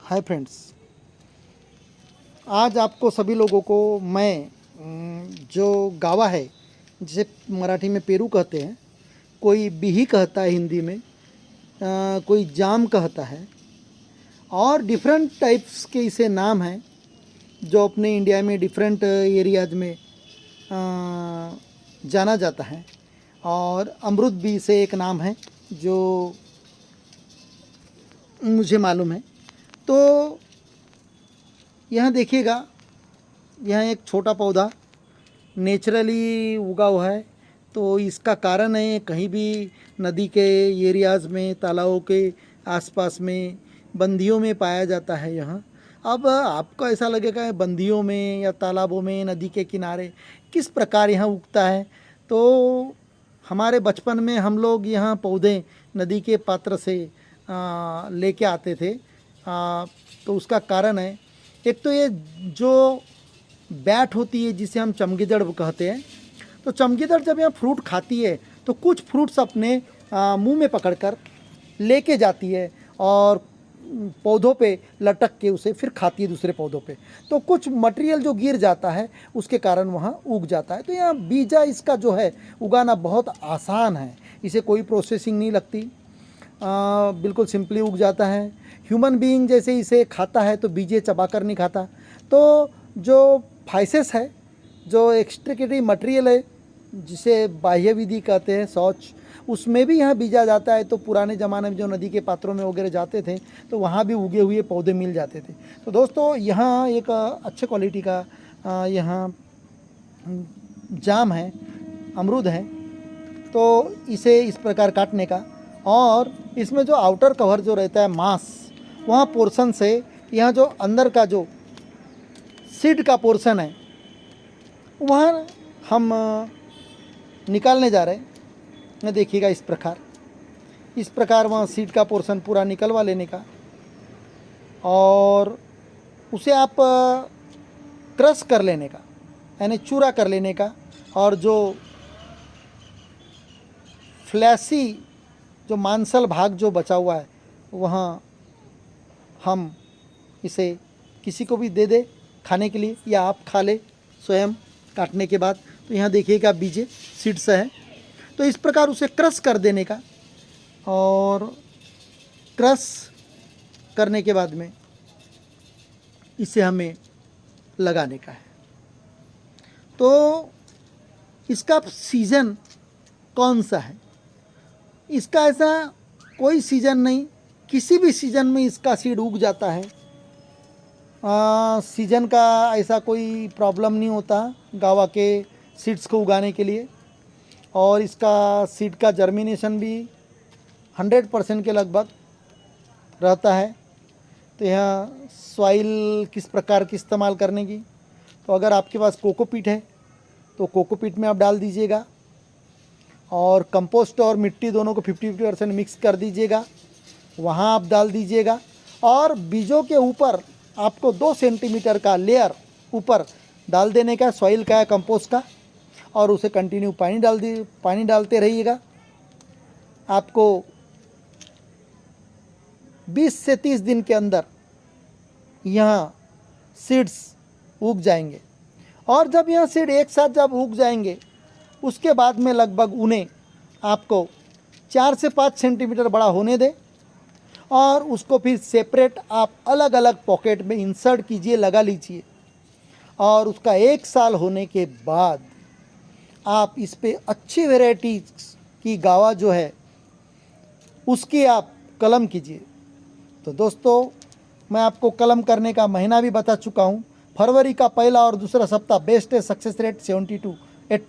Hi friends, आज आपको सभी लोगों को मैं जो गावा है जिसे मराठी में पेरू कहते हैं, कोई बिही कहता है हिंदी में, कोई जाम कहता है और डिफरेंट टाइप्स के इसे नाम हैं जो अपने इंडिया में डिफरेंट एरियाज में जाना जाता है। और अमरुद भी इसे एक नाम है जो मुझे मालूम है। तो यहाँ देखिएगा, यहाँ एक छोटा पौधा नेचुरली उगा हुआ है। तो इसका कारण है कहीं भी नदी के एरियाज़ में, तालाबों के आसपास में, बंदियों में पाया जाता है यहाँ। अब आपको ऐसा लगेगा बंदियों में या तालाबों में, नदी के किनारे किस प्रकार यहाँ उगता है। तो हमारे बचपन में हम लोग यहाँ पौधे नदी के पात्र से लेके आते थे। तो उसका कारण है, एक तो ये जो बैट होती है जिसे हम चमगीदड़ कहते हैं, तो चमगीदड़ जब यहाँ फ्रूट खाती है तो कुछ फ्रूट्स अपने मुंह में पकड़कर लेके जाती है और पौधों पे लटक के उसे फिर खाती है दूसरे पौधों पे। तो कुछ मटेरियल जो गिर जाता है उसके कारण वहाँ उग जाता है। तो यहाँ बीजा इसका जो है उगाना बहुत आसान है, इसे कोई प्रोसेसिंग नहीं लगती, बिल्कुल सिंपली उग जाता है। ह्यूमन बीइंग जैसे इसे खाता है तो बीजे चबा कर नहीं खाता। तो जो फाइसेस है, जो एक्सट्रिकेटरी मटेरियल है जिसे बाह्य विधि कहते हैं, शौच, उसमें भी यहाँ बीजा जाता है। तो पुराने ज़माने में जो नदी के पात्रों में वगैरह जाते थे तो वहाँ भी उगे हुए पौधे मिल जाते थे। तो दोस्तों, यहाँ एक अच्छे क्वालिटी का यहाँ जाम है, अमरूद है। तो इसे इस प्रकार काटने का, और इसमें जो आउटर कवर जो रहता है मांस, वहाँ पोर्शन से यहाँ जो अंदर का जो सीड का पोर्शन है वहाँ हम निकालने जा रहे हैं। देखिएगा इस प्रकार वहाँ सीड का पोर्शन पूरा निकलवा लेने का, और उसे आप क्रश कर लेने का, यानी चूरा कर लेने का। और जो फ्लैसी जो मांसल भाग जो बचा हुआ है वहाँ हम इसे किसी को भी दे दे खाने के लिए, या आप खा ले स्वयं काटने के बाद। तो यहाँ देखिएगा बीजे सीड्स है। तो इस प्रकार उसे क्रश कर देने का, और क्रश करने के बाद में इसे हमें लगाने का है। तो इसका सीज़न कौन सा है, इसका ऐसा कोई सीज़न नहीं, किसी भी सीज़न में इसका सीड उग जाता है। सीज़न का ऐसा कोई प्रॉब्लम नहीं होता गावा के सीड्स को उगाने के लिए। और इसका सीड का जर्मिनेशन भी 100% के लगभग रहता है। तो यहाँ सॉइल किस प्रकार की इस्तेमाल करने की, तो अगर आपके पास कोकोपीट है तो कोकोपीट में आप डाल दीजिएगा, और कंपोस्ट और मिट्टी दोनों को 50-50% मिक्स कर दीजिएगा, वहाँ आप डाल दीजिएगा। और बीजों के ऊपर आपको 2 सेंटीमीटर का लेयर ऊपर डाल देने का, सॉइल का या कंपोस्ट का, और उसे कंटिन्यू पानी डालते रहिएगा। आपको 20 से 30 दिन के अंदर यहाँ सीड्स उग जाएंगे। और जब यहाँ सीड एक साथ जब उग जाएंगे उसके बाद में लगभग उन्हें आपको 4 से 5 सेंटीमीटर बड़ा होने दें, और उसको फिर सेपरेट आप अलग अलग पॉकेट में इंसर्ट कीजिए, लगा लीजिए। और उसका 1 साल होने के बाद आप इस पे अच्छी वैरायटी की गावा जो है उसकी आप कलम कीजिए। तो दोस्तों, मैं आपको कलम करने का महीना भी बता चुका हूँ। फरवरी का पहला और दूसरा सप्ताह बेस्ट है, सक्सेस रेट 72।